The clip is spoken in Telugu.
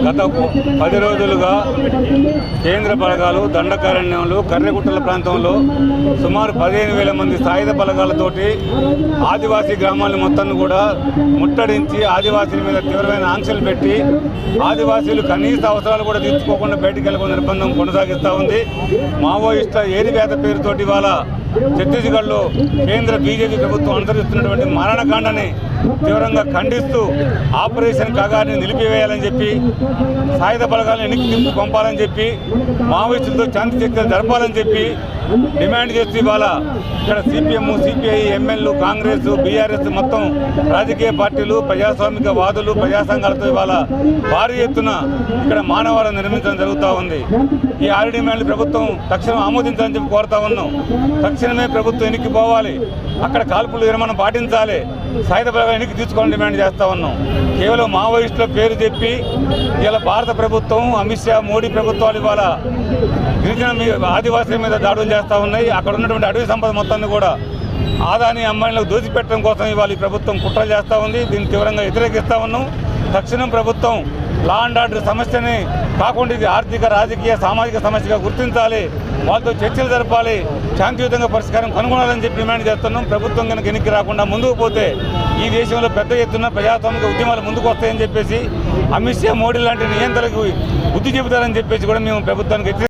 గత 10 రోజులుగా కేంద్ర బలగాలు దండకారణ్యంలో కర్రెగుట్టల ప్రాంతంలో సుమారు 15,000 మంది సాయుధ బలగాలతోటి ఆదివాసీ గ్రామాలను మొత్తాన్ని కూడా ముట్టడించి ఆదివాసీల మీద తీవ్రమైన ఆంక్షలు పెట్టి ఆదివాసీలు కనీస అవసరాలు కూడా తీర్చుకోకుండా బయటికి వెళ్ళకుండా నిర్బంధం కొనసాగిస్తూ ఉంది. మావోయిస్టుల ఏరివేత పేరుతోటి ఇవాళ ఛత్తీస్గఢ్లో కేంద్ర బీజేపీ ప్రభుత్వం అనుసరిస్తున్నటువంటి మారణకాండని తీవ్రంగా ఖండిస్తూ ఆపరేషన్ కగార్ని నిలిపివేయాలని చెప్పి సాయుధ బలగాలను ఎన్నికలు పంపాలని చెప్పి మావోయిస్టులతో శాంతి చర్చలు జరపాలని చెప్పి డిమాండ్ చేస్తూ ఇవాళ ఇక్కడ CPM, CPI, ML, Congress, BRS మొత్తం రాజకీయ పార్టీలు, ప్రజాస్వామిక వాదులు, ప్రజా సంఘాలతో ఇవాళ భారీ ఎత్తున ఇక్కడ మానవాళిని నిర్మించడం జరుగుతూ ఉంది. ఈ 6 డిమాండ్లు ప్రభుత్వం తక్షణం ఆమోదించాలని చెప్పి కోరుతా ఉన్నాం. తక్షణమే ప్రభుత్వం ఎన్నికకి పోవాలి, అక్కడ కాల్పుల విరమణ పాటించాలి, సాయుధ బలగాలు ఎన్నికకి తీసుకోవాలని డిమాండ్ చేస్తూ ఉన్నాం. కేవలం మావోయిస్టుల పేరు చెప్పి ఇలా భారత ప్రభుత్వం, అమిత్ షా, మోడీ ప్రభుత్వాలు ఇవాళ గిరిజన ఆదివాసీల మీద దాడులు చేస్తూ ఉన్నాయి. అక్కడ ఉన్నటువంటి అటవీ సంపద మొత్తాన్ని కూడా ఆదాని అమ్మాయిలకు దోచిపెట్టడం కోసం ఇవాళ ఈ ప్రభుత్వం కుట్రలు చేస్తూ ఉంది. దీన్ని తీవ్రంగా వ్యతిరేకిస్తూ ఉన్నాం. తక్షణం ప్రభుత్వం లా అండ్ ఆర్డర్ సమస్యని కాకుండా ఇది ఆర్థిక, రాజకీయ, సామాజిక సమస్యగా గుర్తించాలి, వాళ్ళతో చర్చలు జరపాలి, శాంతియుతంగా పరిష్కారం కనుగొనాలని చెప్పి డిమాండ్ చేస్తున్నాం. ప్రభుత్వం కనుక ఎన్నికకి రాకుండా ముందుకు పోతే ఈ దేశంలో పెద్ద ఎత్తున ప్రజాస్వామిక ఉద్యమాలు ముందుకు వస్తాయని చెప్పేసి అమిత్ షా, మోడీ లాంటి నియంత్రణకు బుద్ధి చెబుతారని చెప్పేసి కూడా మేము ప్రభుత్వానికి